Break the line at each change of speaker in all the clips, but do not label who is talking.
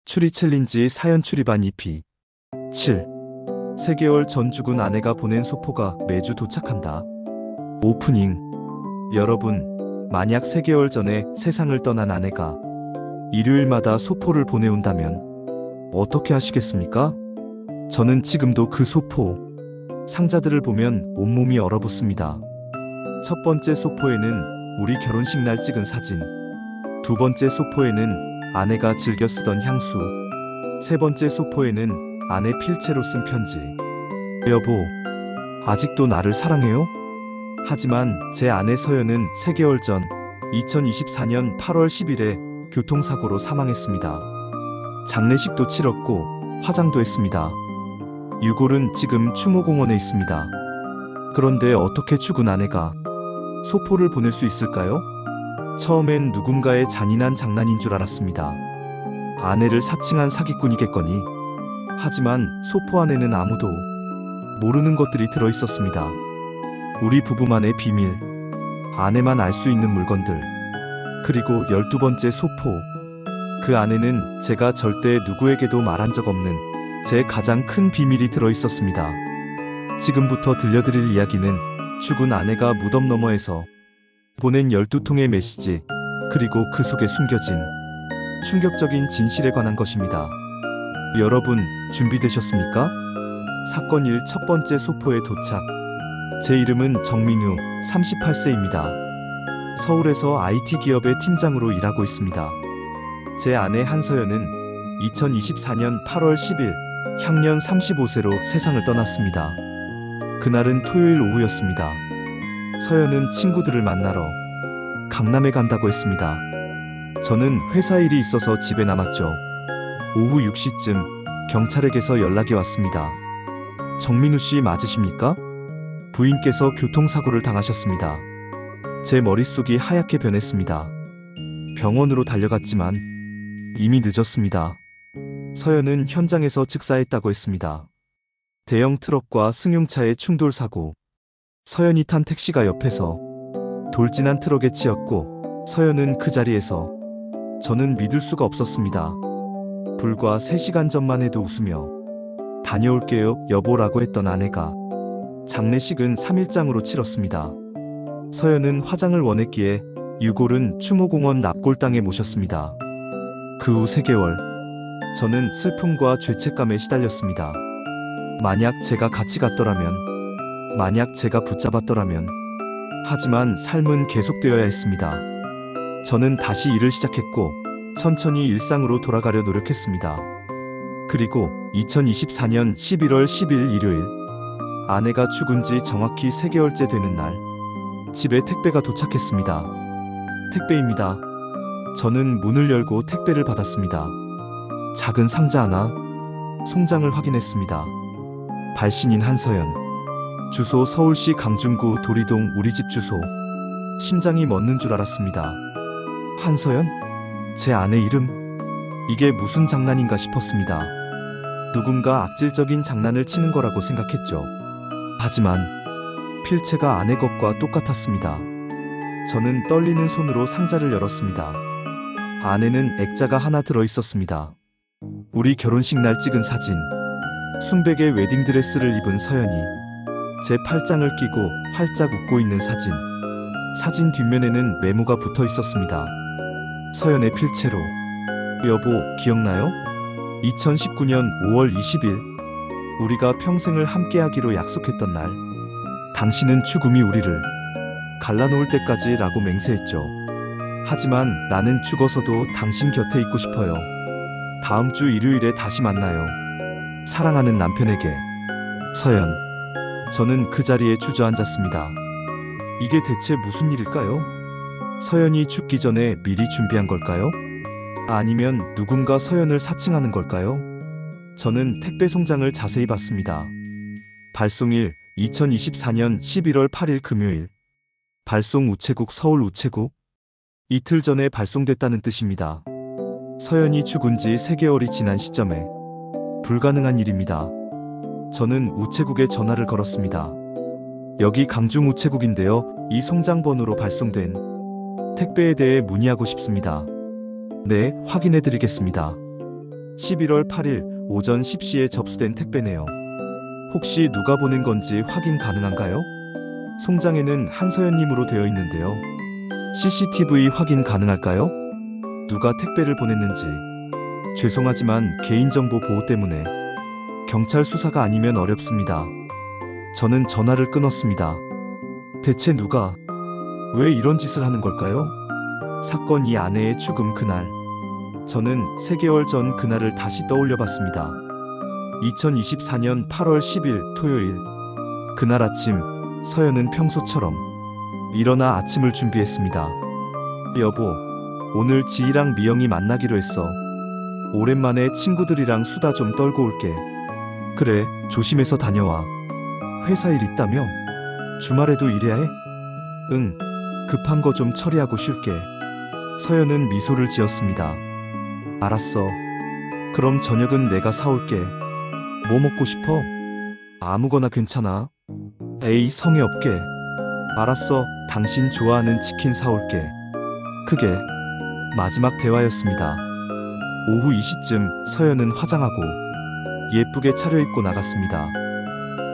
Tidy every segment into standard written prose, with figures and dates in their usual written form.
추리 챌린지 사연 출입안 2피 7. 3개월 전 죽은 아내가 보낸 소포가 매주 도착한다. 오프닝. 여러분, 만약 3개월 전에 세상을 떠난 아내가 일요일마다 소포를 보내온다면 어떻게 하시겠습니까? 저는 지금도 그 소포, 상자들을 보면 온몸이 얼어붙습니다. 첫 번째 소포에는 우리 결혼식 날 찍은 사진, 두 번째 소포에는 아내가 즐겨 쓰던 향수, 세 번째 소포에는 아내 필체로 쓴 편지. 여보, 아직도 나를 사랑해요? 하지만 제 아내 서연은 3개월 전 2024년 8월 10일에 교통사고로 사망했습니다. 장례식도 치렀고 화장도 했습니다. 유골은 지금 추모공원에 있습니다. 그런데 어떻게 죽은 아내가 소포를 보낼 수 있을까요? 처음엔 누군가의 잔인한 장난인 줄 알았습니다. 아내를 사칭한 사기꾼이겠거니. 하지만 소포 안에는 아무도 모르는 것들이 들어있었습니다. 우리 부부만의 비밀, 아내만 알 수 있는 물건들, 그리고 12번째 소포. 그 안에는 제가 절대 누구에게도 말한 적 없는 제 가장 큰 비밀이 들어있었습니다. 지금부터 들려드릴 이야기는 죽은 아내가 무덤 너머에서 보낸 12통의 메시지, 그리고 그 속에 숨겨진 충격적인 진실에 관한 것입니다. 여러분, 준비되셨습니까? 사건 1 첫 번째 소포에 도착. 제 이름은 정민우, 38세입니다. 서울에서 IT 기업의 팀장으로 일하고 있습니다. 제 아내 한서연은 2024년 8월 10일 향년 35세로 세상을 떠났습니다. 그날은 토요일 오후였습니다. 서연은 친구들을 만나러 강남에 간다고 했습니다. 저는 회사 일이 있어서 집에 남았죠. 오후 6시쯤 경찰에게서 연락이 왔습니다. 정민우 씨 맞으십니까? 부인께서 교통사고를 당하셨습니다. 제 머릿속이 하얗게 변했습니다. 병원으로 달려갔지만 이미 늦었습니다. 서연은 현장에서 즉사했다고 했습니다. 대형 트럭과 승용차의 충돌 사고. 서연이 탄 택시가 옆에서 돌진한 트럭에 치였고 서연은 그 자리에서. 저는 믿을 수가 없었습니다. 불과 3시간 전만 해도 웃으며 다녀올게요 여보라고 했던 아내가 장례식은 3일장으로 치렀습니다. 서연은 화장을 원했기에 유골은 추모공원 납골당에 모셨습니다. 그 후 3개월 저는 슬픔과 죄책감에 시달렸습니다. 만약 제가 같이 갔더라면, 만약 제가 붙잡았더라면. 하지만 삶은 계속되어야 했습니다. 저는 다시 일을 시작했고 천천히 일상으로 돌아가려 노력했습니다. 그리고 2024년 11월 10일 일요일, 아내가 죽은 지 정확히 3개월째 되는 날, 집에 택배가 도착했습니다. 택배입니다. 저는 문을 열고 택배를 받았습니다. 작은 상자 하나, 송장을 확인했습니다. 발신인 한서연. 주소 서울시 강준구 도리동 우리 집 주소. 심장이 멎는 줄 알았습니다. 한서연? 제 아내 이름? 이게 무슨 장난인가 싶었습니다. 누군가 악질적인 장난을 치는 거라고 생각했죠. 하지만 필체가 아내 것과 똑같았습니다. 저는 떨리는 손으로 상자를 열었습니다. 안에는 액자가 하나 들어있었습니다. 우리 결혼식 날 찍은 사진. 순백의 웨딩드레스를 입은 서연이 제 팔짱을 끼고 활짝 웃고 있는 사진. 사진 뒷면에는 메모가 붙어 있었습니다. 서연의 필체로. 여보, 기억나요? 2019년 5월 20일 우리가 평생을 함께하기로 약속했던 날. 당신은 죽음이 우리를 갈라놓을 때까지 라고 맹세했죠. 하지만 나는 죽어서도 당신 곁에 있고 싶어요. 다음 주 일요일에 다시 만나요. 사랑하는 남편에게. 서연. 저는 그 자리에 주저앉았습니다. 이게 대체 무슨 일일까요? 서연이 죽기 전에 미리 준비한 걸까요? 아니면 누군가 서연을 사칭하는 걸까요? 저는 택배 송장을 자세히 봤습니다. 발송일 2024년 11월 8일 금요일. 발송 우체국 서울 우체국. 이틀 전에 발송됐다는 뜻입니다. 서연이 죽은 지 3개월이 지난 시점에 불가능한 일입니다. 저는 우체국에 전화를 걸었습니다. 여기 강중 우체국인데요. 이 송장 번호로 발송된 택배에 대해 문의하고 싶습니다. 네, 확인해 드리겠습니다. 11월 8일 오전 10시에 접수된 택배네요. 혹시 누가 보낸 건지 확인 가능한가요? 송장에는 한서연님으로 되어 있는데요. CCTV 확인 가능할까요? 누가 택배를 보냈는지. 죄송하지만 개인정보 보호 때문에 경찰 수사가 아니면 어렵습니다. 저는 전화를 끊었습니다. 대체 누가, 왜 이런 짓을 하는 걸까요? 사건 이 아내의 죽음 그날. 저는 3개월 전 그날을 다시 떠올려 봤습니다. 2024년 8월 10일 토요일. 그날 아침, 서연은 평소처럼 일어나 아침을 준비했습니다. 여보, 오늘 지희랑 미영이 만나기로 했어. 오랜만에 친구들이랑 수다 좀 떨고 올게. 그래, 조심해서 다녀와. 회사 일 있다며? 주말에도 일해야 해? 응, 급한 거 좀 처리하고 쉴게. 서연은 미소를 지었습니다. 알았어. 그럼 저녁은 내가 사올게. 뭐 먹고 싶어? 아무거나 괜찮아. 에이, 성의 없게. 알았어, 당신 좋아하는 치킨 사올게. 그게 마지막 대화였습니다. 오후 2시쯤 서연은 화장하고 예쁘게 차려입고 나갔습니다.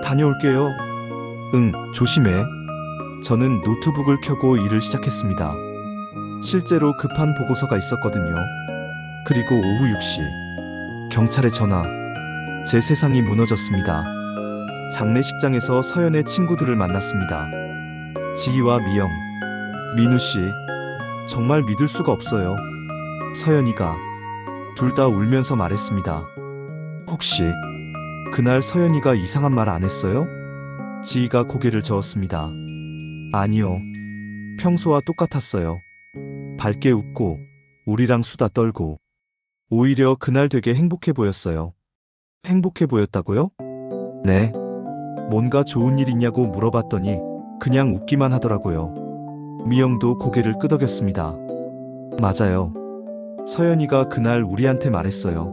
다녀올게요. 응, 조심해. 저는 노트북을 켜고 일을 시작했습니다. 실제로 급한 보고서가 있었거든요. 그리고 오후 6시 경찰에 전화. 제 세상이 무너졌습니다. 장례식장에서 서연의 친구들을 만났습니다. 지희와 미영, 민우 씨. 정말 믿을 수가 없어요. 서연이가. 둘 다 울면서 말했습니다. 혹시 그날 서연이가 이상한 말 안 했어요? 지희가 고개를 저었습니다. 아니요. 평소와 똑같았어요. 밝게 웃고 우리랑 수다 떨고. 오히려 그날 되게 행복해 보였어요. 행복해 보였다고요? 네. 뭔가 좋은 일 있냐고 물어봤더니 그냥 웃기만 하더라고요. 미영도 고개를 끄덕였습니다. 맞아요. 서연이가 그날 우리한테 말했어요.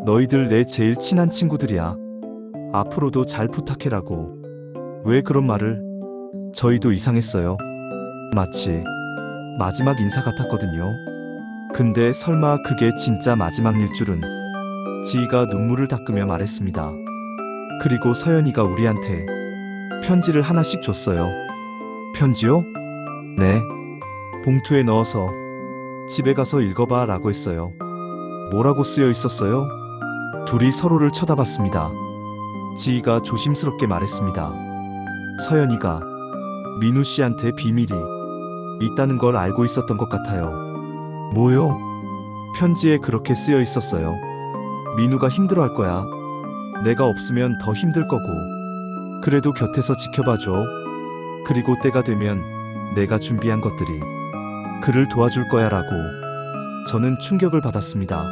너희들 내 제일 친한 친구들이야. 앞으로도 잘 부탁해라고. 왜 그런 말을? 저희도 이상했어요. 마치 마지막 인사 같았거든요. 근데 설마 그게 진짜 마지막 일 줄은. 지희가 눈물을 닦으며 말했습니다. 그리고 서연이가 우리한테 편지를 하나씩 줬어요. 편지요? 네. 봉투에 넣어서 집에 가서 읽어봐 라고 했어요. 뭐라고 쓰여 있었어요? 둘이 서로를 쳐다봤습니다. 지희가 조심스럽게 말했습니다. 서연이가 민우 씨한테 비밀이 있다는 걸 알고 있었던 것 같아요. 뭐요? 편지에 그렇게 쓰여 있었어요. 민우가 힘들어할 거야. 내가 없으면 더 힘들 거고. 그래도 곁에서 지켜봐줘. 그리고 때가 되면 내가 준비한 것들이 그를 도와줄 거야 라고. 저는 충격을 받았습니다.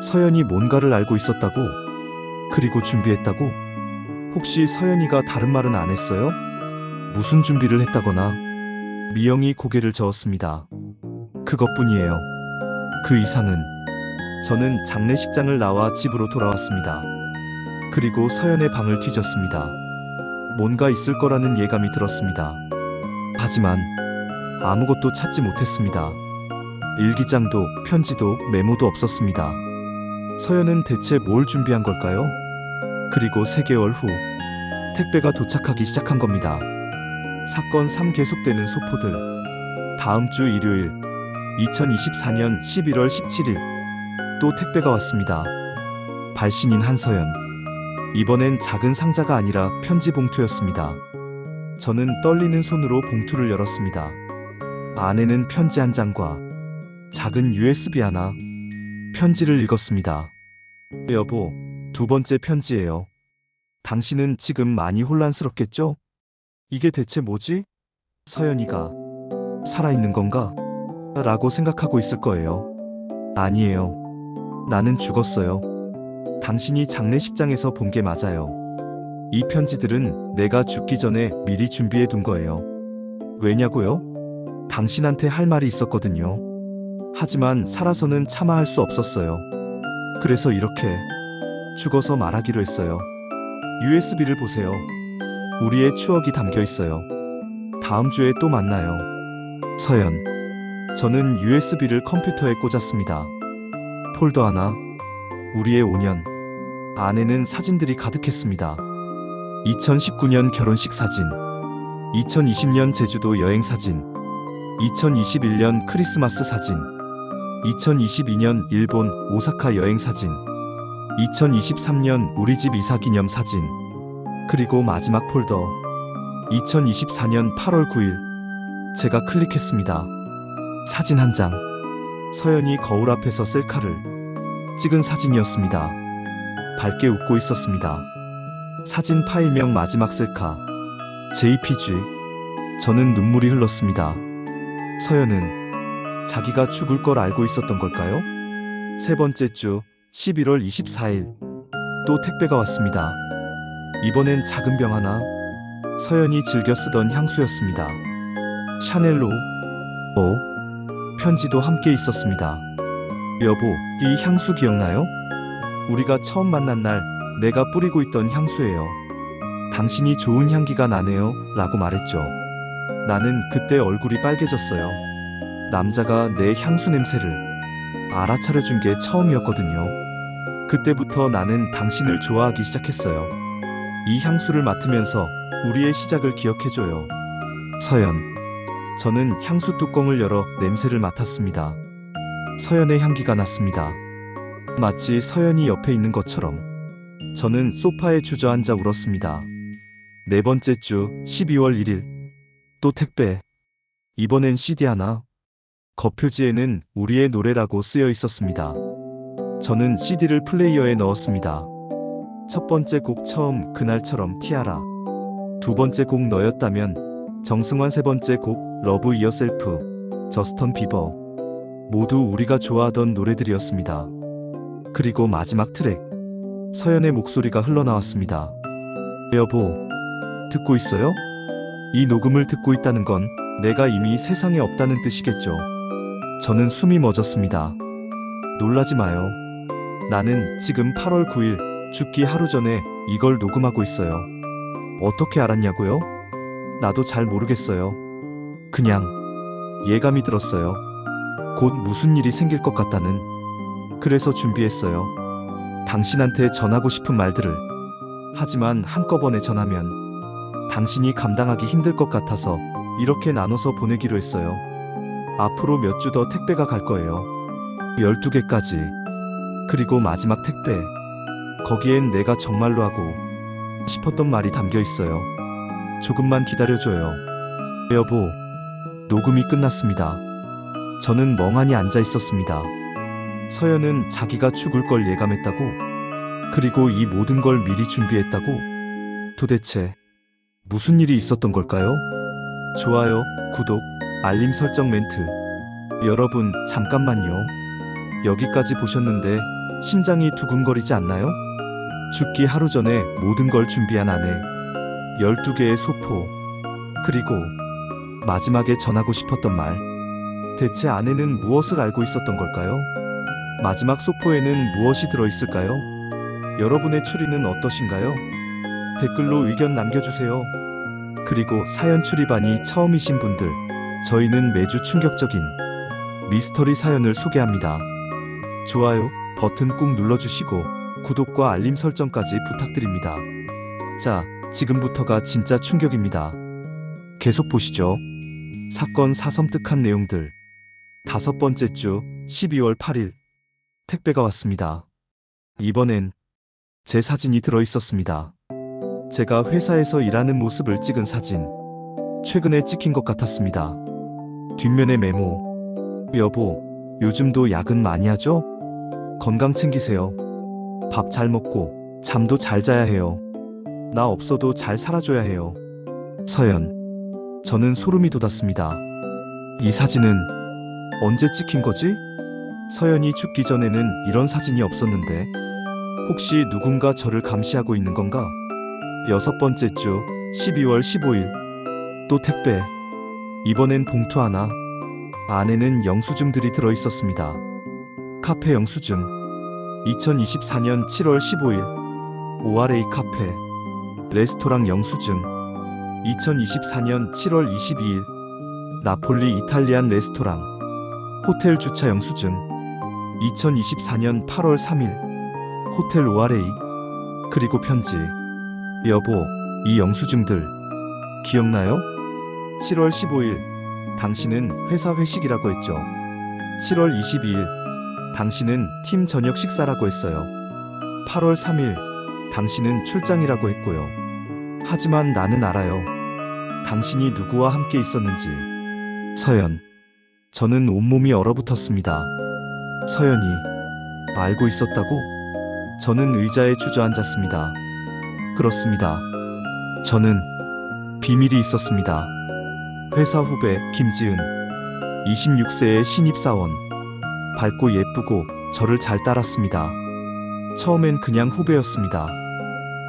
서연이 뭔가를 알고 있었다고? 그리고 준비했다고? 혹시 서연이가 다른 말은 안 했어요? 무슨 준비를 했다거나? 미영이 고개를 저었습니다. 그것뿐이에요. 그 이상은. 저는 장례식장을 나와 집으로 돌아왔습니다. 그리고 서연의 방을 뒤졌습니다. 뭔가 있을 거라는 예감이 들었습니다. 하지만 아무것도 찾지 못했습니다. 일기장도 편지도 메모도 없었습니다. 서연은 대체 뭘 준비한 걸까요? 그리고 3개월 후 택배가 도착하기 시작한 겁니다. 사건 3 계속되는 소포들. 다음 주 일요일 2024년 11월 17일 또 택배가 왔습니다. 발신인 한서연. 이번엔 작은 상자가 아니라 편지 봉투였습니다. 저는 떨리는 손으로 봉투를 열었습니다. 안에는 편지 한 장과 작은 USB 하나. 편지를 읽었습니다. 여보, 2번째 편지예요. 당신은 지금 많이 혼란스럽겠죠? 이게 대체 뭐지? 서연이가 살아있는 건가? 라고 생각하고 있을 거예요. 아니에요. 나는 죽었어요. 당신이 장례식장에서 본 게 맞아요. 이 편지들은 내가 죽기 전에 미리 준비해 둔 거예요. 왜냐고요? 당신한테 할 말이 있었거든요. 하지만 살아서는 차마 할 수 없었어요. 그래서 이렇게 죽어서 말하기로 했어요. USB를 보세요. 우리의 추억이 담겨 있어요. 다음 주에 또 만나요. 서연. 저는 USB를 컴퓨터에 꽂았습니다. 폴더 하나, 우리의 5년 안에는 사진들이 가득했습니다. 2019년 결혼식 사진, 2020년 제주도 여행 사진, 2021년 크리스마스 사진, 2022년 일본 오사카 여행 사진, 2023년 우리 집 이사 기념 사진, 그리고 마지막 폴더 2024년 8월 9일 제가 클릭했습니다. 사진 한 장. 서연이 거울 앞에서 셀카를 찍은 사진이었습니다. 밝게 웃고 있었습니다. 사진 파일명 마지막 셀카 JPG. 저는 눈물이 흘렀습니다. 서연은 자기가 죽을 걸 알고 있었던 걸까요? 세 번째 주 11월 24일 또 택배가 왔습니다. 이번엔 작은 병 하나. 서연이 즐겨 쓰던 향수였습니다. 샤넬로. 편지도 함께 있었습니다. 여보, 이 향수 기억나요? 우리가 처음 만난 날 내가 뿌리고 있던 향수예요. 당신이 좋은 향기가 나네요 라고 말했죠. 나는 그때 얼굴이 빨개졌어요. 남자가 내 향수 냄새를 알아차려준 게 처음이었거든요. 그때부터 나는 당신을 좋아하기 시작했어요. 이 향수를 맡으면서 우리의 시작을 기억해줘요. 서연. 저는 향수 뚜껑을 열어 냄새를 맡았습니다. 서연의 향기가 났습니다. 마치 서연이 옆에 있는 것처럼. 저는 소파에 주저앉아 울었습니다. 네 번째 주 12월 1일 또 택배. 이번엔 CD 하나. 겉표지에는 우리의 노래라고 쓰여 있었습니다. 저는 CD를 플레이어에 넣었습니다. 첫 번째 곡 처음 그날처럼 티아라. 두 번째 곡 너였다면 정승환. 세 번째 곡 러브 이어셀프 저스턴 비버. 모두 우리가 좋아하던 노래들이었습니다. 그리고 마지막 트랙 서연의 목소리가 흘러나왔습니다. 여보, 듣고 있어요? 이 녹음을 듣고 있다는 건 내가 이미 세상에 없다는 뜻이겠죠. 저는 숨이 멎었습니다. 놀라지 마요. 나는 지금 8월 9일 죽기 하루 전에 이걸 녹음하고 있어요. 어떻게 알았냐고요? 나도 잘 모르겠어요. 그냥 예감이 들었어요. 곧 무슨 일이 생길 것 같다는. 그래서 준비했어요. 당신한테 전하고 싶은 말들을. 하지만 한꺼번에 전하면 당신이 감당하기 힘들 것 같아서 이렇게 나눠서 보내기로 했어요. 앞으로 몇 주 더 택배가 갈 거예요. 12개까지. 그리고 마지막 택배. 거기엔 내가 정말로 하고 싶었던 말이 담겨 있어요. 조금만 기다려줘요. 여보. 녹음이 끝났습니다. 저는 멍하니 앉아 있었습니다. 서연은 자기가 죽을 걸 예감했다고, 그리고 이 모든 걸 미리 준비했다고. 도대체 무슨 일이 있었던 걸까요? 좋아요, 구독, 알림 설정 멘트. 여러분, 잠깐만요. 여기까지 보셨는데 심장이 두근거리지 않나요? 죽기 하루 전에 모든 걸 준비한 아내, 12개의 소포, 그리고 마지막에 전하고 싶었던 말. 대체 아내는 무엇을 알고 있었던 걸까요? 마지막 소포에는 무엇이 들어있을까요? 여러분의 추리는 어떠신가요? 댓글로 의견 남겨주세요. 그리고 사연 추리반이 처음이신 분들, 저희는 매주 충격적인 미스터리 사연을 소개합니다. 좋아요 버튼 꾹 눌러주시고 구독과 알림 설정까지 부탁드립니다. 자, 지금부터가 진짜 충격입니다. 계속 보시죠. 사건 사섬뜩한 내용들. 다섯 번째 주 12월 8일 택배가 왔습니다. 이번엔 제 사진이 들어있었습니다. 제가 회사에서 일하는 모습을 찍은 사진. 최근에 찍힌 것 같았습니다. 뒷면에 메모. 여보, 요즘도 야근 많이 하죠? 건강 챙기세요. 밥 잘 먹고 잠도 잘 자야 해요. 나 없어도 잘 살아줘야 해요. 서연. 저는 소름이 돋았습니다. 이 사진은 언제 찍힌 거지? 서연이 죽기 전에는 이런 사진이 없었는데 혹시 누군가 저를 감시하고 있는 건가? 여섯 번째 주 12월 15일 또 택배. 이번엔 봉투 하나. 안에는 영수증들이 들어있었습니다. 카페 영수증. 2024년 7월 15일 ORA 카페. 레스토랑 영수증. 2024년 7월 22일 나폴리 이탈리안 레스토랑. 호텔 주차 영수증. 2024년 8월 3일 호텔 오아레이. 그리고 편지. 여보, 이 영수증들 기억나요? 7월 15일 당신은 회사 회식이라고 했죠. 7월 22일 당신은 팀 저녁 식사라고 했어요. 8월 3일 당신은 출장이라고 했고요. 하지만 나는 알아요. 당신이 누구와 함께 있었는지. 서연. 저는 온몸이 얼어붙었습니다. 서연이 알고 있었다고? 저는 의자에 주저앉았습니다. 그렇습니다. 저는 비밀이 있었습니다. 회사 후배 김지은. 26세의 신입사원. 밝고 예쁘고 저를 잘 따랐습니다. 처음엔 그냥 후배였습니다.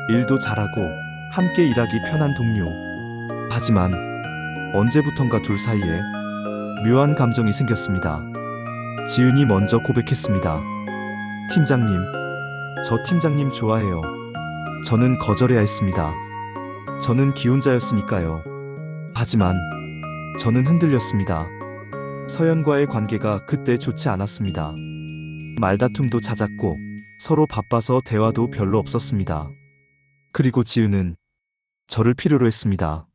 일도 잘하고 함께 일하기 편한 동료. 하지만 언제부턴가 둘 사이에 묘한 감정이 생겼습니다. 지은이 먼저 고백했습니다. 팀장님, 저 팀장님 좋아해요. 저는 거절해야 했습니다. 저는 기혼자였으니까요. 하지만 저는 흔들렸습니다. 서연과의 관계가 그때 좋지 않았습니다. 말다툼도 잦았고 서로 바빠서 대화도 별로 없었습니다. 그리고 지은은 저를 필요로 했습니다.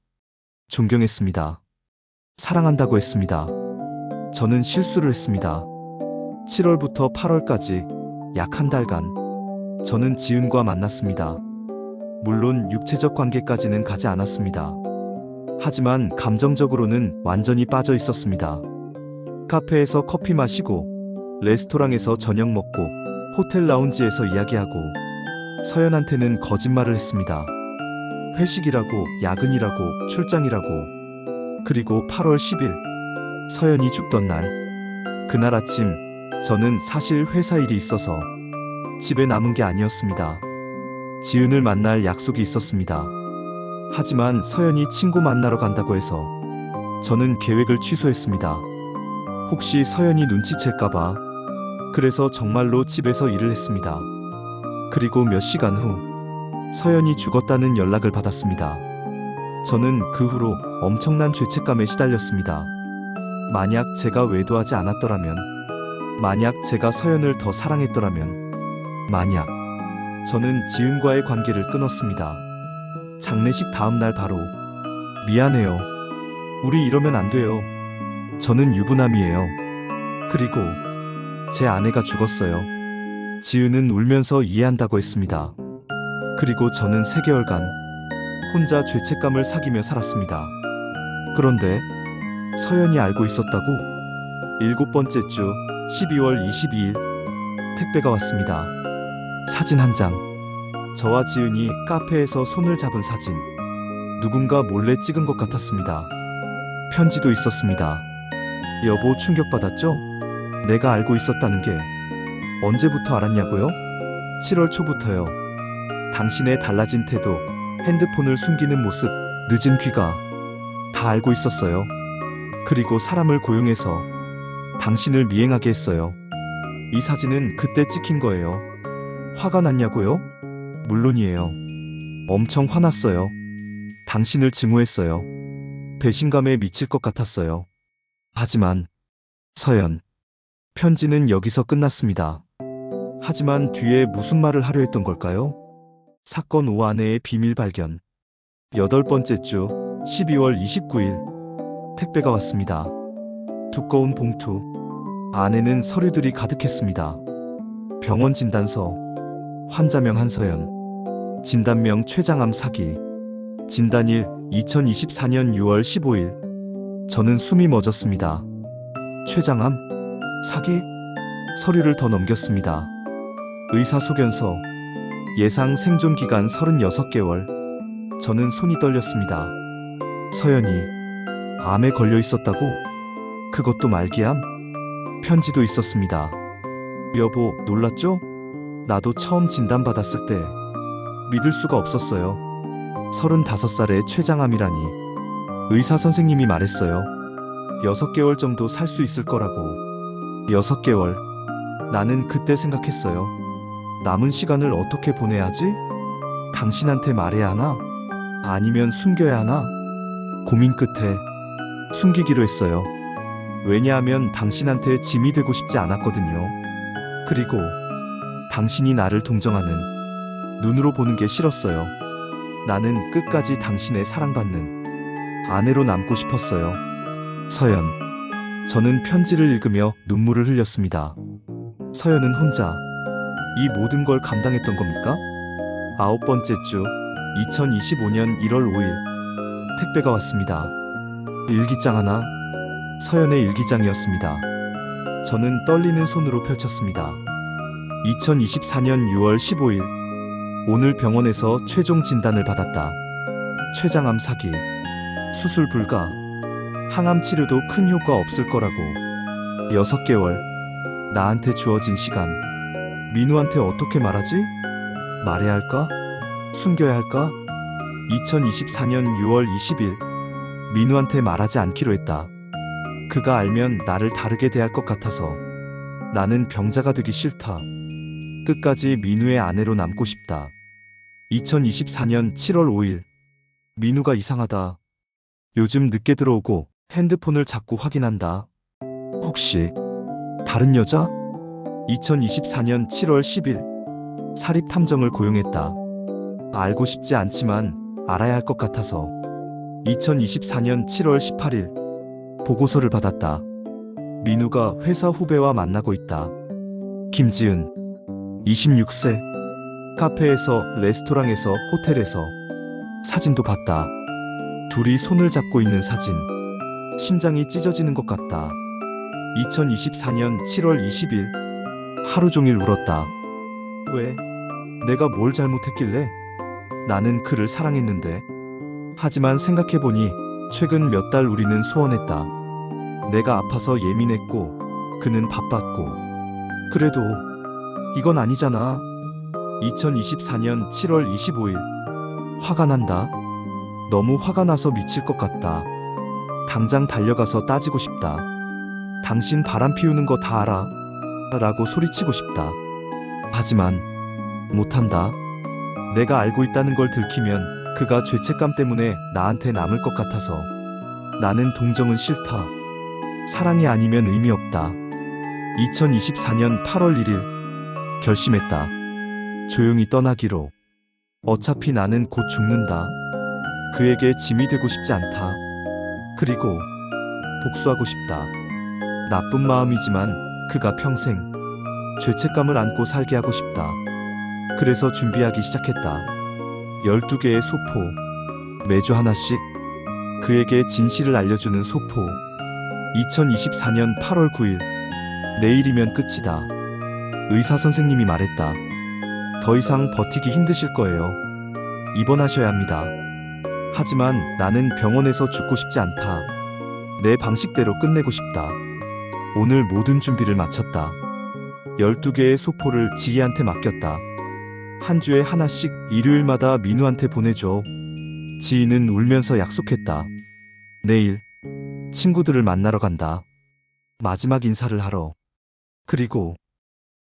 존경했습니다. 사랑한다고 했습니다. 저는 실수를 했습니다. 7월부터 8월까지 약 한 달간 저는 지은과 만났습니다. 물론 육체적 관계까지는 가지 않았습니다. 하지만 감정적으로는 완전히 빠져 있었습니다. 카페에서 커피 마시고 레스토랑에서 저녁 먹고 호텔 라운지에서 이야기하고 서연한테는 거짓말을 했습니다. 회식이라고, 야근이라고, 출장이라고. 그리고 8월 10일 서연이 죽던 날, 그날 아침 저는 사실 회사 일이 있어서 집에 남은 게 아니었습니다. 지은을 만날 약속이 있었습니다. 하지만 서연이 친구 만나러 간다고 해서 저는 계획을 취소했습니다. 혹시 서연이 눈치챌까봐. 그래서 정말로 집에서 일을 했습니다. 그리고 몇 시간 후 서연이 죽었다는 연락을 받았습니다. 저는 그 후로 엄청난 죄책감에 시달렸습니다. 만약 제가 외도하지 않았더라면, 만약 제가 서연을 더 사랑했더라면, 만약 저는 지은과의 관계를 끊었습니다. 장례식 다음 날 바로 미안해요. 우리 이러면 안 돼요. 저는 유부남이에요. 그리고 제 아내가 죽었어요. 지은은 울면서 이해한다고 했습니다. 그리고 저는 3개월간 혼자 죄책감을 사귀며 살았습니다. 그런데 서연이 알고 있었다고? 7번째 주 12월 22일 택배가 왔습니다. 사진 한 장. 저와 지은이 카페에서 손을 잡은 사진. 누군가 몰래 찍은 것 같았습니다. 편지도 있었습니다. 여보, 충격받았죠? 내가 알고 있었다는 게. 언제부터 알았냐고요? 7월 초부터요. 당신의 달라진 태도, 핸드폰을 숨기는 모습, 늦은 귀가 다 알고 있었어요. 그리고 사람을 고용해서 당신을 미행하게 했어요. 이 사진은 그때 찍힌 거예요. 화가 났냐고요? 물론이에요. 엄청 화났어요. 당신을 증오했어요. 배신감에 미칠 것 같았어요. 하지만 서연, 편지는 여기서 끝났습니다. 하지만 뒤에 무슨 말을 하려 했던 걸까요? 사건 5 아내의 비밀 발견. 8번째 주 12월 29일 택배가 왔습니다. 두꺼운 봉투. 안에는 서류들이 가득했습니다. 병원 진단서, 환자명 한서연, 진단명 췌장암 사기, 진단일 2024년 6월 15일. 저는 숨이 멎었습니다. 췌장암? 사기? 서류를 더 넘겼습니다. 의사소견서, 예상 생존 기간 36개월. 저는 손이 떨렸습니다. 서연이 암에 걸려 있었다고? 그것도 말기암? 편지도 있었습니다. 여보, 놀랐죠? 나도 처음 진단받았을 때 믿을 수가 없었어요. 35살에 췌장암이라니. 의사 선생님이 말했어요. 6개월 정도 살 수 있을 거라고. 6개월. 나는 그때 생각했어요. 남은 시간을 어떻게 보내야 하지? 당신한테 말해야 하나? 아니면 숨겨야 하나? 고민 끝에 숨기기로 했어요. 왜냐하면 당신한테 짐이 되고 싶지 않았거든요. 그리고 당신이 나를 동정하는 눈으로 보는 게 싫었어요. 나는 끝까지 당신의 사랑받는 아내로 남고 싶었어요. 서연. 저는 편지를 읽으며 눈물을 흘렸습니다. 서연은 혼자 이 모든 걸 감당했던 겁니까? 9번째 주 2025년 1월 5일 택배가 왔습니다. 일기장 하나, 서연의 일기장이었습니다. 저는 떨리는 손으로 펼쳤습니다. 2024년 6월 15일 오늘 병원에서 최종 진단을 받았다. 췌장암 사기, 수술 불가, 항암 치료도 큰 효과 없을 거라고. 6개월, 나한테 주어진 시간. 민우한테 어떻게 말하지? 말해야 할까? 숨겨야 할까? 2024년 6월 20일 민우한테 말하지 않기로 했다. 그가 알면 나를 다르게 대할 것 같아서. 나는 병자가 되기 싫다. 끝까지 민우의 아내로 남고 싶다. 2024년 7월 5일 민우가 이상하다. 요즘 늦게 들어오고 핸드폰을 자꾸 확인한다. 혹시 다른 여자? 2024년 7월 10일 사립 탐정을 고용했다. 알고 싶지 않지만 알아야 할 것 같아서. 2024년 7월 18일 보고서를 받았다. 민우가 회사 후배와 만나고 있다. 김지은 26세 카페에서, 레스토랑에서, 호텔에서. 사진도 봤다. 둘이 손을 잡고 있는 사진. 심장이 찢어지는 것 같다. 2024년 7월 20일 하루 종일 울었다. 왜? 내가 뭘 잘못했길래? 나는 그를 사랑했는데. 하지만 생각해보니 최근 몇 달 우리는 소원했다. 내가 아파서 예민했고 그는 바빴고. 그래도 이건 아니잖아. 2024년 7월 25일 화가 난다. 너무 화가 나서 미칠 것 같다. 당장 달려가서 따지고 싶다. 당신 바람 피우는 거 다 알아. 라고 소리치고 싶다. 하지만 못한다. 내가 알고 있다는 걸 들키면 그가 죄책감 때문에 나한테 남을 것 같아서. 나는 동정은 싫다. 사랑이 아니면 의미 없다. 2024년 8월 1일 결심했다. 조용히 떠나기로. 어차피 나는 곧 죽는다. 그에게 짐이 되고 싶지 않다. 그리고 복수하고 싶다. 나쁜 마음이지만 그가 평생 죄책감을 안고 살게 하고 싶다. 그래서 준비하기 시작했다. 12개의 소포. 매주 하나씩 그에게 진실을 알려주는 소포. 2024년 8월 9일 내일이면 끝이다. 의사 선생님이 말했다. 더 이상 버티기 힘드실 거예요. 입원하셔야 합니다. 하지만 나는 병원에서 죽고 싶지 않다. 내 방식대로 끝내고 싶다. 오늘 모든 준비를 마쳤다. 12개의 소포를 지희한테 맡겼다. 한 주에 하나씩 일요일마다 민우한테 보내줘. 지희는 울면서 약속했다. 내일 친구들을 만나러 간다. 마지막 인사를 하러. 그리고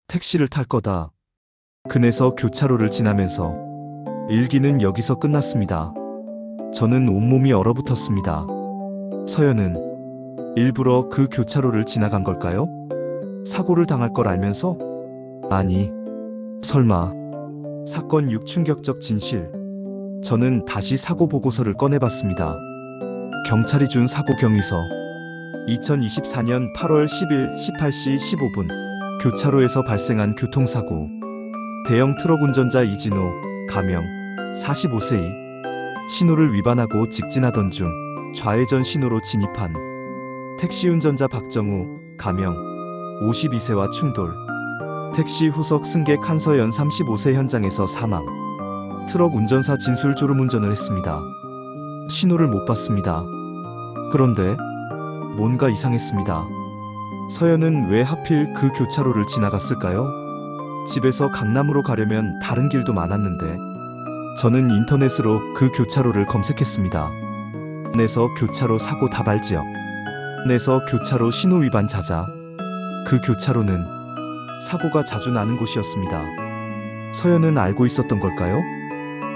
택시를 탈 거다. 근에서 교차로를 지나면서. 일기는 여기서 끝났습니다. 저는 온몸이 얼어붙었습니다. 서연은 일부러 그 교차로를 지나간 걸까요? 사고를 당할 걸 알면서? 아니, 설마. 사건 6 충격적 진실. 저는 다시 사고 보고서를 꺼내봤습니다. 경찰이 준 사고 경위서. 2024년 8월 10일 18시 15분 교차로에서 발생한 교통사고. 대형 트럭 운전자 이진호, 가명, 45세이. 신호를 위반하고 직진하던 중 좌회전 신호로 진입한 택시 운전자 박정우, 가명, 52세와 충돌. 택시 후석 승객 한서연 35세 현장에서 사망. 트럭 운전사 진술 졸음운전을 했습니다. 신호를 못 봤습니다. 그런데 뭔가 이상했습니다. 서연은 왜 하필 그 교차로를 지나갔을까요? 집에서 강남으로 가려면 다른 길도 많았는데. 저는 인터넷으로 그 교차로를 검색했습니다. 내서 교차로 사고 다발 지역. 내서 교차로 신호 위반 자자. 그 교차로는 사고가 자주 나는 곳이었습니다. 서연은 알고 있었던 걸까요?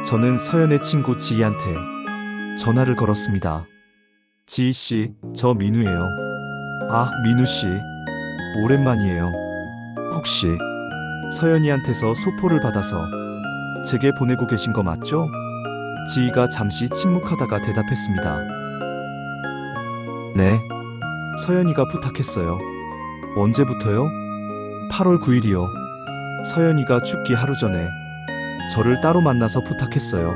저는 서연의 친구 지희한테 전화를 걸었습니다. 지희씨, 저 민우예요. 아, 민우씨. 오랜만이에요. 혹시 서연이한테서 소포를 받아서 제게 보내고 계신 거 맞죠? 지희가 잠시 침묵하다가 대답했습니다. 네. 서연이가 부탁했어요. 언제부터요? 8월 9일이요. 서연이가 죽기 하루 전에 저를 따로 만나서 부탁했어요.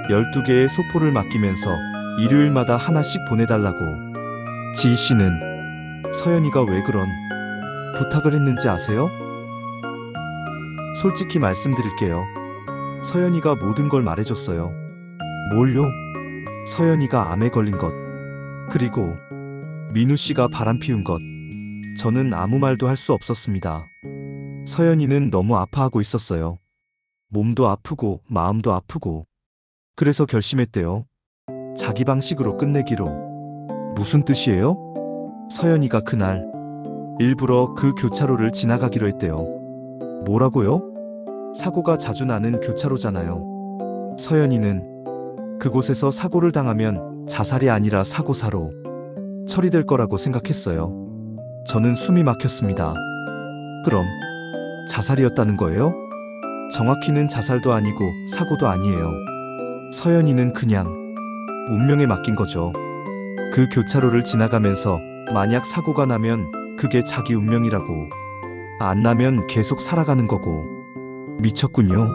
12개의 소포를 맡기면서 일요일마다 하나씩 보내달라고. 지희 씨는 서연이가 왜 그런 부탁을 했는지 아세요? 솔직히 말씀드릴게요. 서연이가 모든 걸 말해줬어요. 뭘요? 서연이가 암에 걸린 것, 그리고 민우 씨가 바람 피운 것. 저는 아무 말도 할 수 없었습니다. 서연이는 너무 아파하고 있었어요. 몸도 아프고 마음도 아프고. 그래서 결심했대요. 자기 방식으로 끝내기로. 무슨 뜻이에요? 서연이가 그날 일부러 그 교차로를 지나가기로 했대요. 뭐라고요? 사고가 자주 나는 교차로잖아요. 서연이는 그곳에서 사고를 당하면 자살이 아니라 사고사로 처리될 거라고 생각했어요. 저는 숨이 막혔습니다. 그럼 자살이었다는 거예요? 정확히는 자살도 아니고 사고도 아니에요. 서연이는 그냥 운명에 맡긴 거죠. 그 교차로를 지나가면서 만약 사고가 나면 그게 자기 운명이라고. 안 나면 계속 살아가는 거고. 미쳤군요.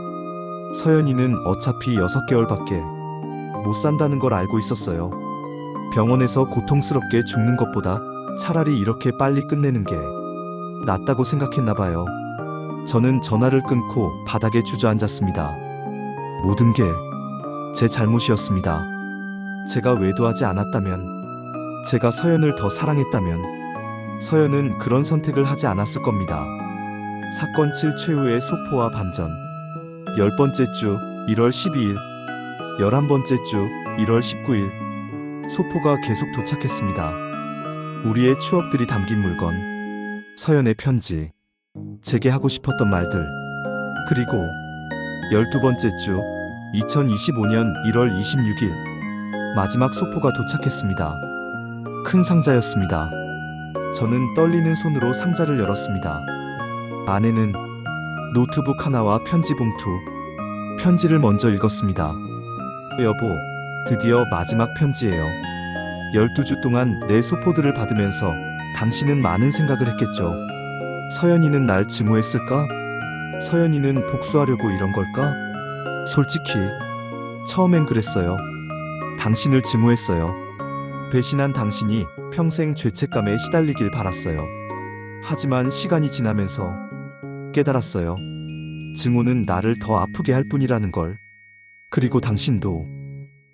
서연이는 어차피 6개월밖에 못 산다는 걸 알고 있었어요. 병원에서 고통스럽게 죽는 것보다 차라리 이렇게 빨리 끝내는 게 낫다고 생각했나 봐요. 저는 전화를 끊고 바닥에 주저앉았습니다. 모든 게 제 잘못이었습니다. 제가 외도하지 않았다면, 제가 서연을 더 사랑했다면 서연은 그런 선택을 하지 않았을 겁니다. 사건 7 최후의 소포와 반전. 10번째 주 1월 12일, 11번째 주 1월 19일. 소포가 계속 도착했습니다. 우리의 추억들이 담긴 물건, 서연의 편지, 제게 하고 싶었던 말들, 그리고 12번째 주 2025년 1월 26일 마지막 소포가 도착했습니다. 큰 상자였습니다. 저는 떨리는 손으로 상자를 열었습니다. 안에는 노트북 하나와 편지 봉투. 편지를 먼저 읽었습니다. 여보, 드디어 마지막 편지예요. 12주 동안 내 소포들을 받으면서 당신은 많은 생각을 했겠죠. 서연이는 날 증오했을까? 서연이는 복수하려고 이런 걸까? 솔직히 처음엔 그랬어요. 당신을 증오했어요. 배신한 당신이 평생 죄책감에 시달리길 바랐어요. 하지만 시간이 지나면서 깨달았어요. 증오는 나를 더 아프게 할 뿐이라는 걸. 그리고 당신도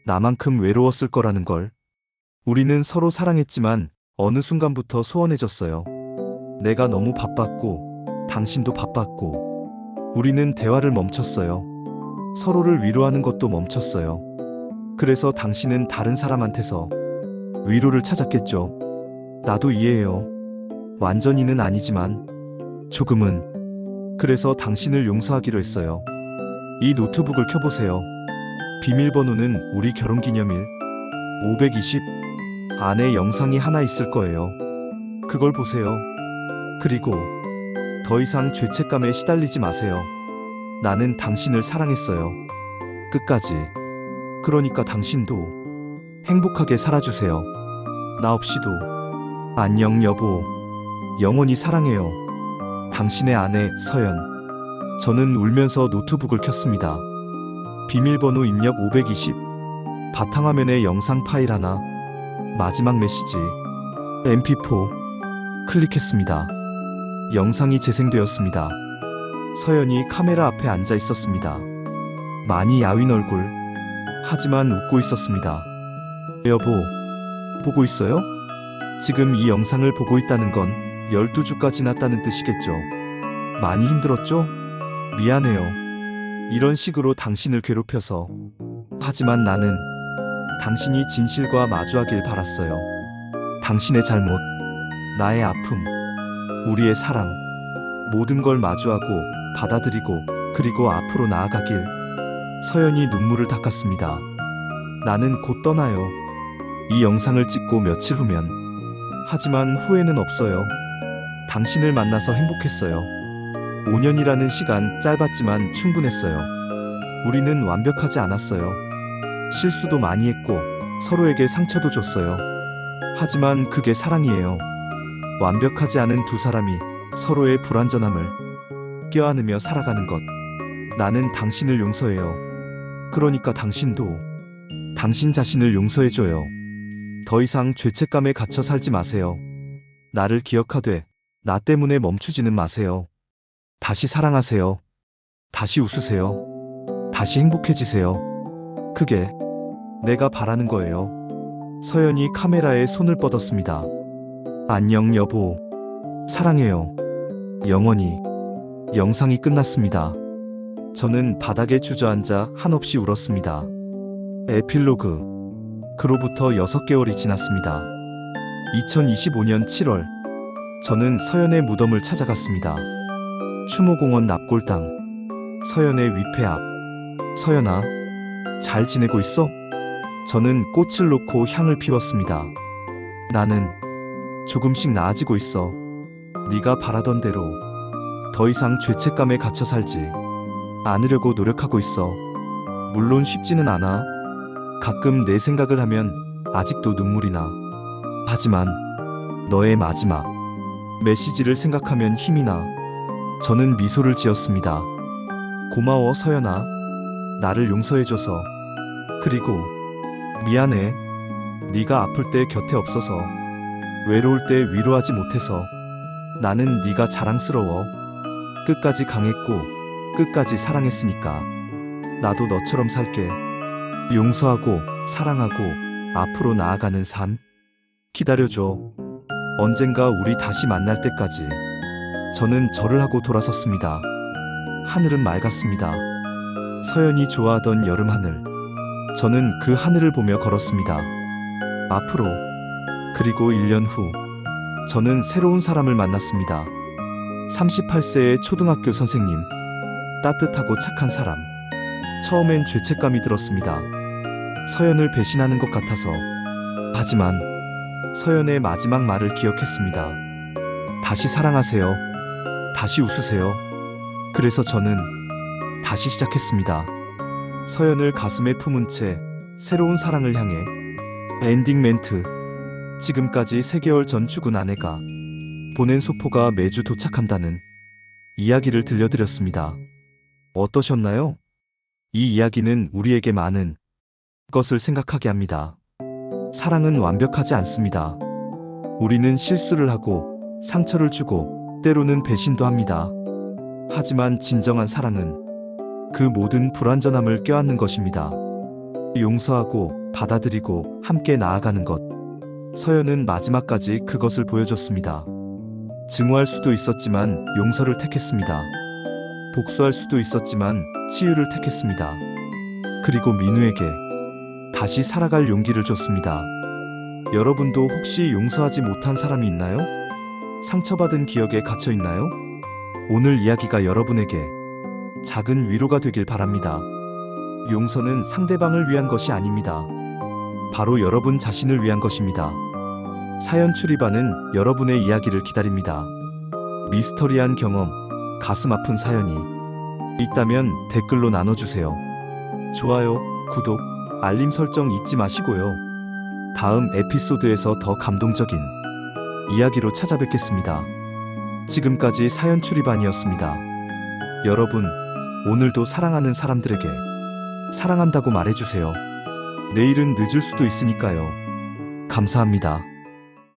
나만큼 외로웠을 거라는 걸. 우리는 서로 사랑했지만 어느 순간부터 소원해졌어요. 내가 너무 바빴고 당신도 바빴고. 우리는 대화를 멈췄어요. 서로를 위로하는 것도 멈췄어요. 그래서 당신은 다른 사람한테서 위로를 찾았겠죠. 나도 이해해요. 완전히는 아니지만 조금은. 그래서 당신을 용서하기로 했어요. 이 노트북을 켜보세요. 비밀번호는 우리 결혼기념일 520. 안에 영상이 하나 있을 거예요. 그걸 보세요. 그리고 더 이상 죄책감에 시달리지 마세요. 나는 당신을 사랑했어요. 끝까지. 그러니까 당신도 행복하게 살아주세요. 나 없이도. 안녕 여보. 영원히 사랑해요. 당신의 아내 서연. 저는 울면서 노트북을 켰습니다. 비밀번호 입력 520. 바탕화면에 영상 파일 하나. 마지막 메시지. mp4. 클릭했습니다. 영상이 재생되었습니다. 서연이 카메라 앞에 앉아 있었습니다. 많이 야윈 얼굴. 하지만 웃고 있었습니다. 여보, 보고 있어요? 지금 이 영상을 보고 있다는 건 12주가 지났다는 뜻이겠죠. 많이 힘들었죠? 미안해요. 이런 식으로 당신을 괴롭혀서. 하지만 나는 당신이 진실과 마주하길 바랐어요. 당신의 잘못, 나의 아픔, 우리의 사랑, 모든 걸 마주하고 받아들이고 그리고 앞으로 나아가길. 서연이 눈물을 닦았습니다. 나는 곧 떠나요. 이 영상을 찍고 며칠 후면. 하지만 후회는 없어요. 당신을 만나서 행복했어요. 5년이라는 시간 짧았지만 충분했어요. 우리는 완벽하지 않았어요. 실수도 많이 했고 서로에게 상처도 줬어요. 하지만 그게 사랑이에요. 완벽하지 않은 두 사람이 서로의 불완전함을 껴안으며 살아가는 것. 나는 당신을 용서해요. 그러니까 당신도 당신 자신을 용서해줘요. 더 이상 죄책감에 갇혀 살지 마세요. 나를 기억하되 나 때문에 멈추지는 마세요. 다시 사랑하세요. 다시 웃으세요. 다시 행복해지세요. 그게 내가 바라는 거예요. 서연이 카메라에 손을 뻗었습니다. 안녕 여보. 사랑해요. 영원히. 영상이 끝났습니다. 저는 바닥에 주저앉아 한없이 울었습니다. 에필로그. 그로부터 6개월이 지났습니다. 2025년 7월, 저는 서연의 무덤을 찾아갔습니다. 추모공원 납골당. 서연의 위패 앞. 서연아, 잘 지내고 있어? 저는 꽃을 놓고 향을 피웠습니다. 나는 조금씩 나아지고 있어. 네가 바라던 대로 더 이상 죄책감에 갇혀 살지 않으려고 노력하고 있어. 물론 쉽지는 않아. 가끔 내 생각을 하면 아직도 눈물이 나. 하지만 너의 마지막 메시지를 생각하면 힘이 나. 저는 미소를 지었습니다. 고마워 서연아. 나를 용서해줘서. 그리고 미안해. 네가 아플 때 곁에 없어서, 외로울 때 위로하지 못해서. 나는 네가 자랑스러워. 끝까지 강했고 끝까지 사랑했으니까. 나도 너처럼 살게. 용서하고 사랑하고 앞으로 나아가는 삶. 기다려줘. 언젠가 우리 다시 만날 때까지. 저는 절을 하고 돌아섰습니다. 하늘은 맑았습니다. 서연이 좋아하던 여름 하늘. 저는 그 하늘을 보며 걸었습니다. 앞으로. 그리고 1년 후, 저는 새로운 사람을 만났습니다. 38세의 초등학교 선생님. 따뜻하고 착한 사람. 처음엔 죄책감이 들었습니다. 서연을 배신하는 것 같아서. 하지만 서연의 마지막 말을 기억했습니다. 다시 사랑하세요. 다시 웃으세요. 그래서 저는 다시 시작했습니다. 서연을 가슴에 품은 채 새로운 사랑을 향해. 엔딩 멘트. 지금까지 3개월 전 죽은 아내가 보낸 소포가 매주 도착한다는 이야기를 들려드렸습니다. 어떠셨나요? 이 이야기는 우리에게 많은 것을 생각하게 합니다. 사랑은 완벽하지 않습니다. 우리는 실수를 하고 상처를 주고 때로는 배신도 합니다. 하지만 진정한 사랑은 그 모든 불완전함을 껴안는 것입니다. 용서하고 받아들이고 함께 나아가는 것. 서연은 마지막까지 그것을 보여줬습니다. 증오할 수도 있었지만 용서를 택했습니다. 복수할 수도 있었지만 치유를 택했습니다. 그리고 민우에게 다시 살아갈 용기를 줬습니다. 여러분도 혹시 용서하지 못한 사람이 있나요? 상처받은 기억에 갇혀 있나요? 오늘 이야기가 여러분에게 작은 위로가 되길 바랍니다. 용서는 상대방을 위한 것이 아닙니다. 바로 여러분 자신을 위한 것입니다. 사연 출입하는 여러분의 이야기를 기다립니다. 미스터리한 경험, 가슴 아픈 사연이 있다면 댓글로 나눠주세요. 좋아요, 구독, 알림 설정 잊지 마시고요. 다음 에피소드에서 더 감동적인 이야기로 찾아뵙겠습니다. 지금까지 사연 출입안이었습니다. 여러분, 오늘도 사랑하는 사람들에게 사랑한다고 말해주세요. 내일은 늦을 수도 있으니까요. 감사합니다.